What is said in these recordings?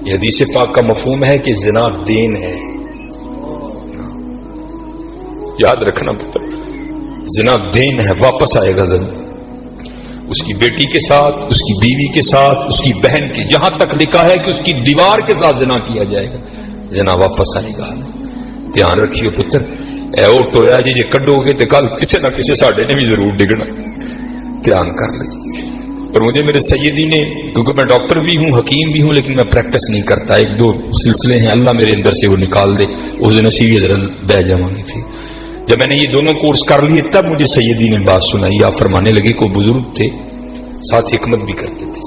یہ حدیث پاک کا مفہوم ہے کہ زنا دین ہے. یاد رکھنا پتر، زنا دین ہے، واپس آئے گا ضرور. اس کی بیٹی کے ساتھ، اس کی بیوی کے ساتھ، اس کی بہن کے، جہاں تک لکھا ہے کہ اس کی دیوار کے ساتھ زنا کیا جائے گا، زنا واپس آئے گا. دھیان رکھیے پتر، اے او ٹویا جی جے کڈو گے تو کل کسی نہ کسی ساڈے نے بھی ضرور ڈگنا. دھیان کر لیں. اور مجھے میرے سیدی نے، کیونکہ میں ڈاکٹر بھی ہوں، حکیم بھی ہوں، لیکن میں پریکٹس نہیں کرتا، ایک دو سلسلے ہیں اللہ میرے اندر سے وہ نکال دے، اس دن اسی حضرت بہ جاؤں گی. پھر جب میں نے یہ دونوں کورس کر لیے تب مجھے سیدی نے بات سنائی. آپ فرمانے لگے کوئی بزرگ تھے، ساتھ حکمت بھی کرتے تھے.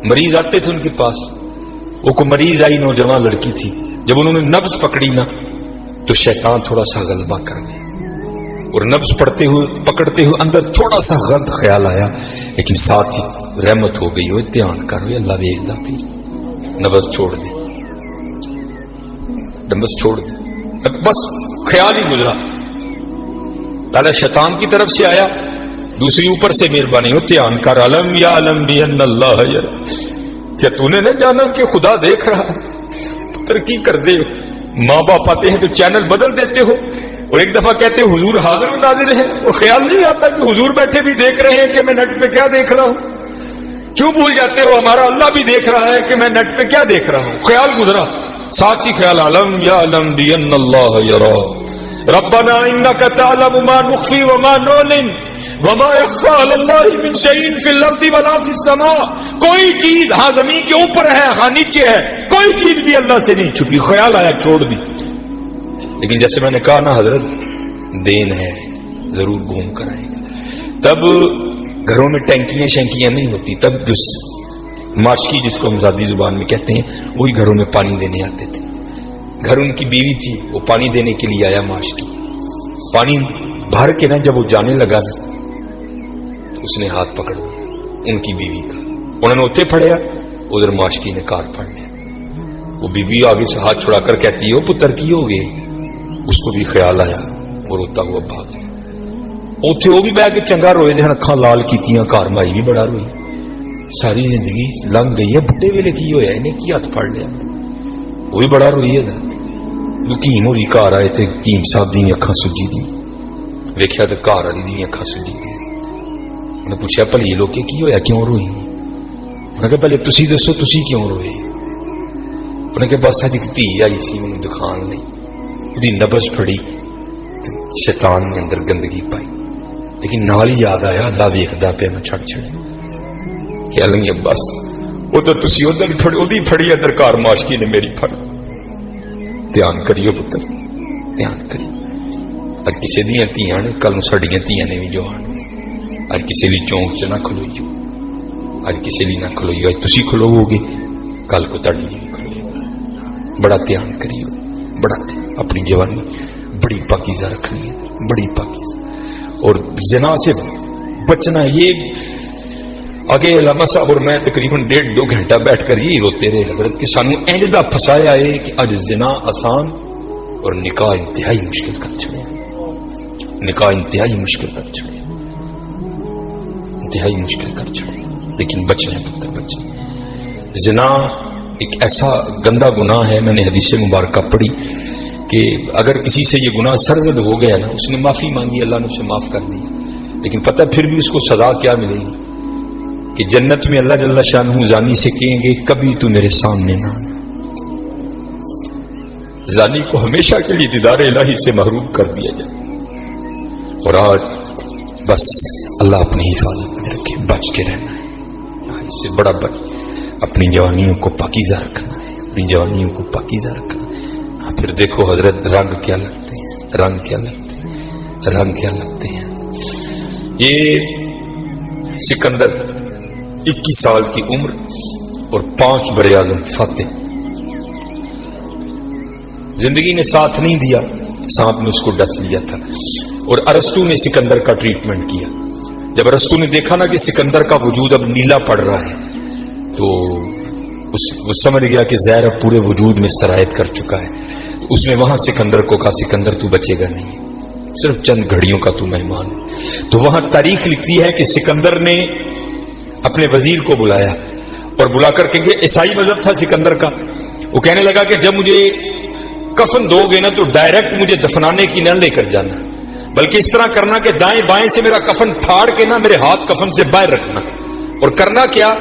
مریض آتے تھے ان کے پاس، وہ کو مریض آئی، نوجوان لڑکی تھی. جب انہوں نے نبض پکڑی نا تو شیطان تھوڑا سا غلبہ کر گیا، اور نبض پڑھتے ہوئے پکڑتے ہوئے اندر تھوڑا سا غلط خیال آیا، لیکن ساتھ ہی رحمت ہو گئی. ہوئے دھیان کر ہوئے اللہ ویکھدا پھر نبض چھوڑ دے، نبض چھوڑ دے، بس خیال ہی گزرا. تعالی شیطان کی طرف سے آیا، دوسری اوپر سے مہربانی ہو دھیان کر. علم یا علم بھی ان اللہ یرا، کیا تو نے نہ جانا کہ خدا دیکھ رہا ہے؟ ترقی کر دے. ماں باپ آتے ہیں تو چینل بدل دیتے ہو، اور ایک دفعہ کہتے ہیں حضور حاضر و ناظر ہے، اور خیال نہیں آتا کہ حضور بیٹھے بھی دیکھ رہے ہیں کہ میں نیٹ پہ کیا دیکھ رہا ہوں. کیوں بھول جاتے ہو ہمارا اللہ بھی دیکھ رہا ہے کہ میں نیٹ پہ کیا دیکھ رہا ہوں؟ خیال گزرا، ساتھ ہی خیال علم یا علم بھی ان اللہ یرا ربنا انک تعلم ما نخفی وما نعلن وما یخفی علی اللہ من شیء فی الارض ولا فی السماء. کوئی چیز ہاں زمین کے اوپر ہے، ہاں نیچے ہے، کوئی چیز بھی اللہ سے نہیں چھپی. خیال آیا چھوڑ دی. لیکن جیسے میں نے کہا نا حضرت دین ہے، ضرور گھوم کر آئے گا. تب گھروں میں ٹینکیاں شینکیاں نہیں ہوتی، تب جو ماشکی جس کو ہم ذاتی زبان میں کہتے ہیں وہی گھروں میں پانی دینے آتے تھے. گھر ان کی بیوی تھی، وہ پانی دینے کے لیے آیا. ماشکی پانی بھر کے نا جب وہ جانے لگا تو اس نے ہاتھ پکڑ لیا ان کی بیوی کا. انہوں نے اتنے پھڑیا، ادھر ماشکی نے کار پھڑ لیا. وہ بیوی آگے سے ہاتھ چھڑا کر کہتی ہے پتر کی ہو گئے. اس کو بھی خیال آیا، وہ روتا ہوا بھاگ گیا. اتنے وہ بھی بہ کے چنگا روئے نے، اکھاں لال کیتیاں، کار مائی بھی بڑا روئی. ساری زندگی لنگ گئی ہے، بڈھے ویلے کی ہویا انہیں کی ہاتھ پھڑ لیا. وہ بھی بڑا روئی ہے. لکیم ہوئی گھر آئے تے حکیم صاحب دی اکھاں سجی دی، ویکھیا تے گھر والی دی اکھاں سجی دی. انہیں پوچھا بھلی لوگ کی ہویا، کیوں روئی؟ انہوں نے کہا پہلے تسی دسو تسی کیوں روئے؟ انہوں نے کہا بس اج ایک دھی آئی سی مینوں دکھان لئی، دی نبض پھڑی، شیطان نے اندر گندگی پائی. لیکن نال ہی یاد آیا اللہ ویکھدا پیا میں چھڑ چھڑ کہ لیں بس وہ تو تسی ادھر پھڑی، ادھی پھڑی ادھر کار ماشکی نے میری پھڑ. دھیان کریو پتر، دھیان کریو. اج کسی دیاں تیاں نے، کل ساڈیاں تیاں نے بھی جو آن. اج کسی لی چونک چ نہ کھلوئیو، اج کسی لی نہ کھلوئیو. اج تسی کھلوو گے کل کو تاڈی بھی کھلوئے. بڑا دھیان کریو، بڑا دھیان. اپنی جوانی بڑی پاکیزہ رکھنی ہے، بڑی پاکیزہ. اور زنا سے بچنا. یہ آگے علامہ صاحب اور میں تقریباً 1.5-2 گھنٹہ بیٹھ کر یہی روتے رہے حضرت کہ سانو ایندا پھسایا ہے کہ اج زنا آسان اور نکاح انتہائی مشکل کر چھڑے. نکاح انتہائی مشکل کر چھڑے، انتہائی مشکل کر چھڑے. لیکن بچنا پتر بچنا. زنا ایک ایسا گندا گناہ ہے، میں نے حدیث مبارکہ پڑھی کہ اگر کسی سے یہ گناہ سرزد ہو گیا نا، اس نے معافی مانگی، اللہ نے اسے معاف کر دی، لیکن پتہ پھر بھی اس کو سزا کیا ملے گی کہ جنت میں اللہ جل شانہ زانی سے کہیں گے کبھی تو میرے سامنے نہ آنا. زانی کو ہمیشہ کے لیے دیدار الہی سے محروم کر دیا جائے. اور آج بس اللہ اپنی حفاظت میں رکھے، بچ کے رہنا ہے. اس سے بڑا بچ، اپنی جوانیوں کو پاکیزہ رکھنا ہے، اپنی جوانیوں کو پاکیزہ رکھنا ہے. پھر دیکھو حضرت رنگ کیا لگتے ہیں، رنگ کیا لگتے ہیں، رنگ کیا لگتے ہیں. یہ سکندر 21 سال کی عمر اور 5 براعظم فاتح. زندگی نے ساتھ نہیں دیا، سانپ نے اس کو ڈس لیا تھا. اور ارسطو نے سکندر کا ٹریٹمنٹ کیا. جب ارسطو نے دیکھا نا کہ سکندر کا وجود اب نیلا پڑ رہا ہے تو وہ سمجھ گیا کہ زہر اب پورے وجود میں سرایت کر چکا ہے. اس نے وہاں سکندر کو کہا سکندر تو بچے گا نہیں، صرف چند گھڑیوں کا تو مہمان. تو وہاں تاریخ لکھتی ہے کہ سکندر نے اپنے وزیر کو بلایا اور بلا کر کے عیسائی مذہب تھا سکندر کا. وہ کہنے لگا کہ جب مجھے کفن دو گے نا تو ڈائریکٹ مجھے دفنانے کی نہ لے کر جانا، بلکہ اس طرح کرنا کہ دائیں بائیں سے میرا کفن پھاڑ کے نا میرے ہاتھ کفن سے باہر رکھنا، اور کرنا کیا،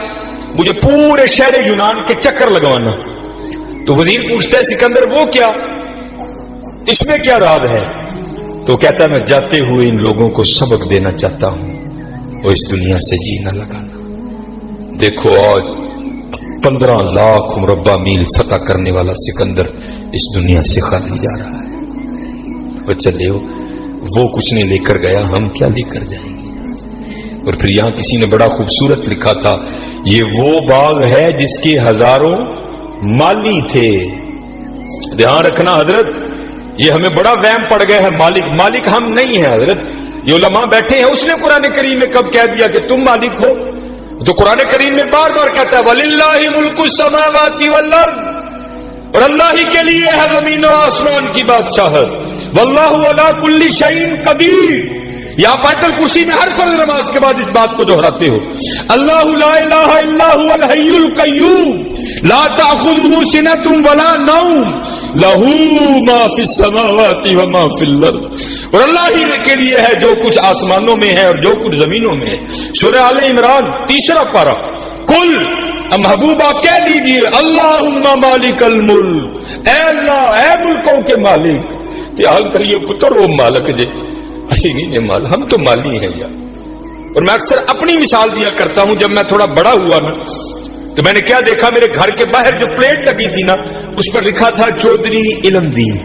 مجھے پورے شہر یونان کے چکر لگوانا. تو وزیر پوچھتا ہے سکندر وہ کیا، اس میں کیا راز ہے؟ تو کہتا ہے میں جاتے ہوئے ان لوگوں کو سبق دینا چاہتا ہوں وہ اس دنیا سے جینا لگانا. دیکھو آج 15 لاکھ مربع میل فتح کرنے والا سکندر اس دنیا سے خالی جا رہا ہے. وہ چلے وہ کچھ نہیں لے کر گیا، ہم کیا لے کر جائیں گے؟ اور پھر یہاں کسی نے بڑا خوبصورت لکھا تھا، یہ وہ باغ ہے جس کے ہزاروں مالی تھے. دھیان رکھنا حضرت، یہ ہمیں بڑا وہم پڑ گیا ہے، مالک ہم نہیں ہیں حضرت. یہ علماء بیٹھے ہیں، اس نے قرآن کریم میں کب کہہ دیا کہ تم مالک ہو؟ تو قرآن کریم میں بار بار کہتا ہے وَلِلَّهِ مُلْكُ السَّمَاوَاتِ وَالْأَرْضِ، اور اللہ ہی کے لیے ہے زمین و آسمان کی بادشاہت. وَاللَّهُ عَلَى كُلِّ شَيْءٍ قَدِيرٌ. یا آیت الکرسی میں ہر فرض نماز کے بعد اس بات کو دہراتے ہو، اللہ لا الہ الا هو الحی القیوم لا تأخذه سنة ولا نوم له ما فی السماوات وما فی الارض. اور اللہ ہی کے لیے ہے جو کچھ آسمانوں میں ہے اور جو کچھ زمینوں میں ہے. سورہ آل عمران 3 پارہ. کل محبوب آپ کہہ دیجئے اللہم مالک الملک، اے اللہ اے ملکوں کے مالک. حال کریے پتر وہ مالک جے اسی نہیں مال، ہم تو مالی ہیں یار. اور میں اکثر اپنی مثال دیا کرتا ہوں، جب میں تھوڑا بڑا ہوا نا تو میں نے کیا دیکھا، میرے گھر کے باہر جو پلیٹ لگی تھی نا اس پر لکھا تھا چودھری علم دین.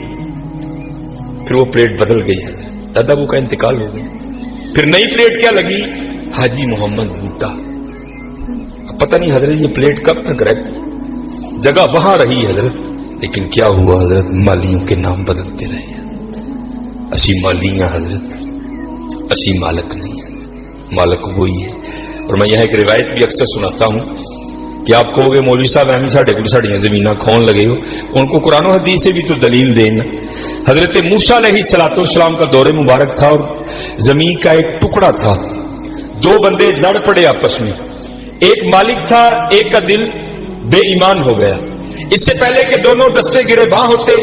پھر وہ پلیٹ بدل گئی ہے، دادا ابو کا انتقال ہو گیا. پھر نئی پلیٹ کیا لگی، حاجی محمد بوٹا. پتہ نہیں حضرت یہ پلیٹ کب تک رہی، جگہ وہاں رہی حضرت، لیکن کیا ہوا حضرت، مالیوں کے نام بدلتے رہے. اسی مالی ہیں حضرت، اسی مالک نہیں ہے، مالک وہی ہے. اور میں یہاں ایک روایت بھی اکثر سناتا ہوں کہ آپ کہو گے مولوی صاحب ایویں ساڈے کو ساڈیاں زمیناں کھون لگے ہو، ان کو قرآن و حدیث سے بھی تو دلیل دینا. حضرت موسیٰ علیہ السلام کا دور مبارک تھا اور زمین کا ایک ٹکڑا تھا. 2 بندے لڑ پڑے آپس میں، ایک مالک تھا، ایک کا دل بے ایمان ہو گیا. اس سے پہلے کہ دونوں دستے گرباں ہوتے،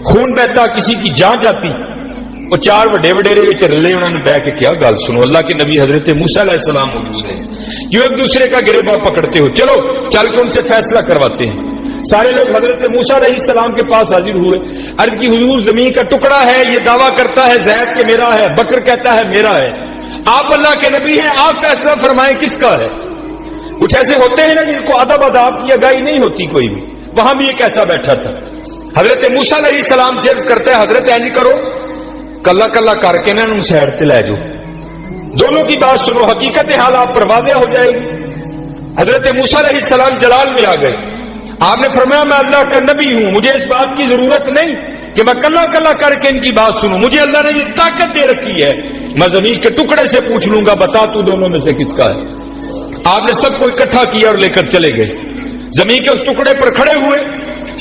خون بہتا، کسی کی جان جاتی، وہ 4 وڈے وڈیرے وچ رلے، انہوں نے بیٹھ کے کیا گل سنو، اللہ کے نبی حضرت موسیٰ علیہ السلام موجود ہیں، جو ایک دوسرے کا گریباں پکڑتے ہو، چلو چل کے ان سے فیصلہ کرواتے ہیں. سارے لوگ حضرت موسیٰ علیہ السلام کے پاس حاضر ہوئے. عرض کی حضور زمین کا ٹکڑا ہے، یہ دعویٰ کرتا ہے زید کہ میرا ہے، بکر کہتا ہے میرا ہے، آپ اللہ کے نبی ہیں، آپ فیصلہ فرمائیں کس کا ہے. کچھ ایسے ہوتے ہیں نا جن کو ادب اداب کی اگائی نہیں ہوتی کوئی بھی. وہاں بھی ایک ایسا بیٹھا تھا. حضرت موسیٰ علیہ السلام سے عرض کرتا ہے حضرت اینج کرو، کلا کلا کر کے نا انہوں سائڈ تے لے جاؤ، دونوں کی بات سنو، حقیقت حال آپ پر واضح ہو جائے گی. حضرت موسیٰ علیہ السلام جلال میں آ گئے. آپ نے فرمایا میں اللہ کا نبی ہوں، مجھے اس بات کی ضرورت نہیں کہ میں کلا کلا کر کے ان کی بات سنوں، مجھے اللہ نے یہ طاقت دے رکھی ہے، میں زمین کے ٹکڑے سے پوچھ لوں گا بتا تو دونوں میں سے کس کا ہے. آپ نے سب کو اکٹھا کیا اور لے کر چلے گئے. زمین کے اس ٹکڑے پر کھڑے ہوئے،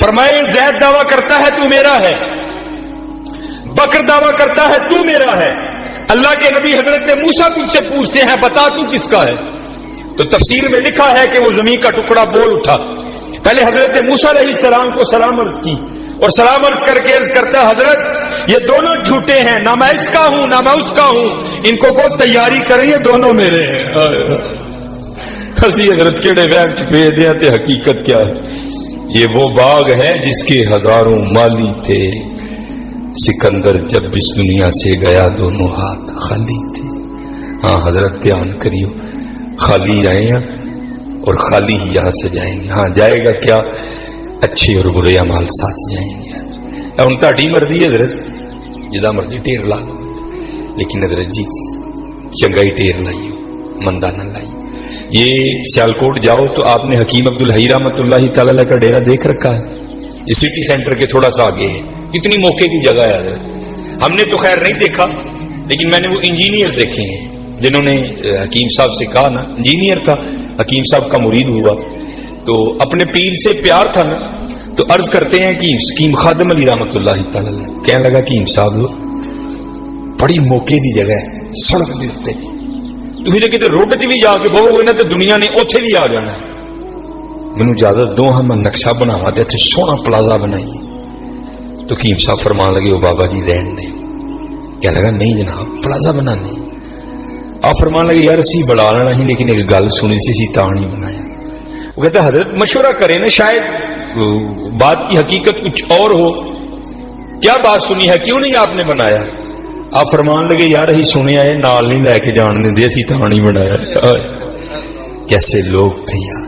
فرمایا زید دعویٰ کرتا ہے تو میرا ہے، بکر دعویٰ کرتا ہے تو میرا ہے، اللہ کے نبی حضرت موسیٰ تجھ سے پوچھتے ہیں بتا تو کس کا ہے. تو تفسیر میں لکھا ہے کہ وہ زمین کا ٹکڑا بول اٹھا. پہلے حضرت موسیٰ علیہ السلام کو سلام عرض کی اور سلام عرض کر کے عرض کرتا ہے حضرت یہ دونوں جھوٹے ہیں، نہ میں اس کا ہوں نہ میں اس کا ہوں، ان کو کوئی تیاری کریں، یہ دونوں میرے ہیں. ہنسی حضرت کیڑے وہم چھپے دیا تے حقیقت کیا ہے. یہ وہ باغ ہے جس کے ہزاروں مالی تھے، سکندر جب اس دنیا سے گیا دونوں ہاتھ خالی تھے. ہاں حضرت دھیان کریو، خالی آئے ہیں اور خالی ہی یہاں سے جائیں گے. ہاں جائے گا کیا، اچھے اور برے اعمال ساتھ جائیں گے. ان تہاڈی مرضی ہے حضرت، جدا مرضی ٹیر لا لو، لیکن حضرت جی چنگائی ٹیر لائیو، مندہ نہ لائیو. یہ سیالکوٹ جاؤ تو آپ نے حکیم عبدالحی رحمۃ اللہ تعالی کا ڈیرا دیکھ رکھا ہے، یہ سٹی سینٹر کے تھوڑا سا آگے ہے. اتنی موقع کی جگہ ہے حضرت. ہم نے تو خیر نہیں دیکھا، لیکن میں نے وہ انجینئر دیکھے ہیں جنہوں نے حکیم صاحب سے کہا نا، انجینئر تھا، حکیم صاحب کا مرید ہوا تو اپنے پیر سے پیار تھا نا، تو عرض کرتے ہیں کہ حکیم خادم علی رحمۃ اللہ تعالی کہنے لگا کہ حکیم صاحب بڑی موقع دی جگہ ہے، سڑک دے اوتے ਤੁਸੀਂ ਜੇ ਕਿਤੇ ਰੋਡ 'ਚ ਵੀ ਜਾ ਕੇ ਬਹੋਗੇ ਨਾ ਤੇ ਦੁਨੀਆ ਨੇ ਉੱਥੇ ਵੀ ਆ ਜਾਣਾ। ਮੈਨੂੰ ਇਜਾਜ਼ਤ ਦੋ ਹਾਂ, ਮੈਂ ਨਕਸ਼ਾ ਬਣਾਵਾ ਤੇ ਇੱਥੇ ਸੋਹਣਾ ਪਲਾਜ਼ਾ ਬਣਾਈਏ। تو حکیم صاحب فرمان لگے وہ بابا جی رہن دیں. کیا لگا نہیں جناب پلازا بنانے. آپ فرمان لگے یار اسی بڑا لینا ہی لیکن ایک گل سنی سی تا نہیں بنایا. وہ کہتا حضرت مشورہ کریں نا، شاید بات کی حقیقت کچھ اور ہو. کیا بات سنی ہے، کیوں نہیں آپ نے بنایا؟ آپ فرمان لگے یار ہی سنے آئے نال نہیں لے کے جان دیں اسی تا نہیں بنایا. کیسے لوگ تھے یار،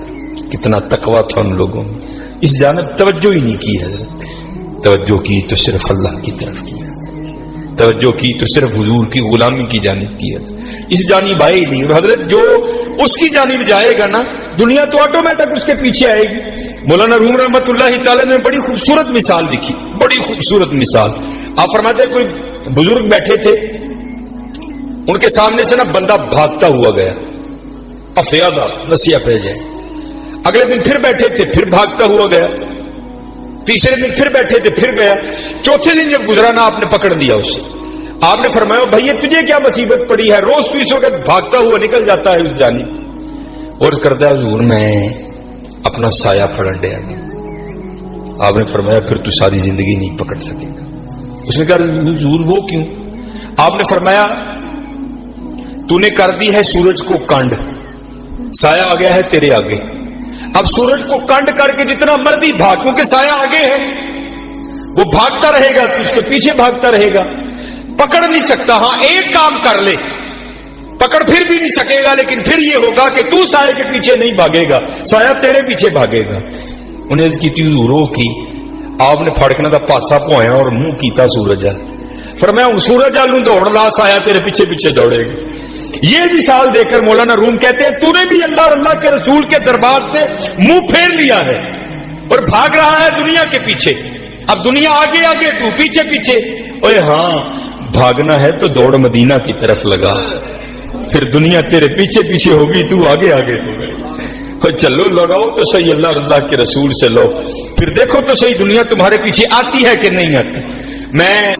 کتنا تقویٰ تھا ان لوگوں میں. اس جانب توجہ ہی نہیں کی حضرت. توجہ کی تو صرف اللہ کی طرف کی، توجہ کی تو صرف حضور کی غلامی کی جانب کی ہے. اس جانب آئے ہی نہیں. اور حضرت جو اس کی جانب جائے گا نا، دنیا تو آٹومیٹک اس کے پیچھے آئے گی. مولانا روم رحمت اللہ تعالی نے بڑی خوبصورت مثال لکھی، بڑی خوبصورت مثال. آپ فرماتے ہیں کوئی بزرگ بیٹھے تھے، ان کے سامنے سے نا بندہ بھاگتا ہوا گیا، افیادہ نسیہ پہ جائے. اگلے دن پھر بیٹھے تھے، پھر بھاگتا ہوا گیا. تیسرے دن پھر بیٹھے تھے، پھر گیا. چوتھے دن جب گزرا نا، آپ نے پکڑ لیا اسے. آپ نے فرمایا بھائی تجھے کیا مصیبت پڑی ہے، روز تو اس وقت بھاگتا ہوا نکل جاتا ہے اس جانب. اور اس کرتا ہے حضور میں اپنا سایہ پھڑن دیا. آپ نے فرمایا پھر تو ساری زندگی نہیں پکڑ سکے گا. اس نے کہا حضور وہ کیوں؟ آپ نے فرمایا تو نے کر دی ہے سورج کو کانڈ، سایہ آ گیا ہے تیرے آگے. اب سورج کو کنڈ کر کے جتنا مرضی بھاگ، کیونکہ سایہ آگے ہے، وہ بھاگتا رہے گا، اس کے پیچھے بھاگتا رہے گا، پکڑ نہیں سکتا. ہاں ایک کام کر لے، پکڑ پھر بھی نہیں سکے گا، لیکن پھر یہ ہوگا کہ تو سایہ کے پیچھے نہیں بھاگے گا، سایہ تیرے پیچھے بھاگے گا. انہیں کی رو کی. آپ نے پھڑکنا دا پاسا پوایا اور منہ کیتا سورج ہے. فرمایا سورج آلوں دوڑ لا، سایہ تیرے پیچھے پیچھے دوڑے گا. یہ مثال دے کر مولانا روم کہتے ہیں تو نے بھی اللہ اور اللہ کے رسول کے دربار سے منہ پھیر لیا ہے اور بھاگ رہا ہے دنیا کے پیچھے. اب دنیا آگے آگے، تو پیچھے پیچھے. اوے ہاں بھاگنا ہے تو دوڑ مدینہ کی طرف لگا، پھر دنیا تیرے پیچھے پیچھے ہوگی، تو آگے آگے ہوگی. چلو لگاؤ تو صحیح اللہ اور اللہ کے رسول سے لو، پھر دیکھو تو صحیح دنیا تمہارے پیچھے آتی ہے کہ نہیں آتی. میں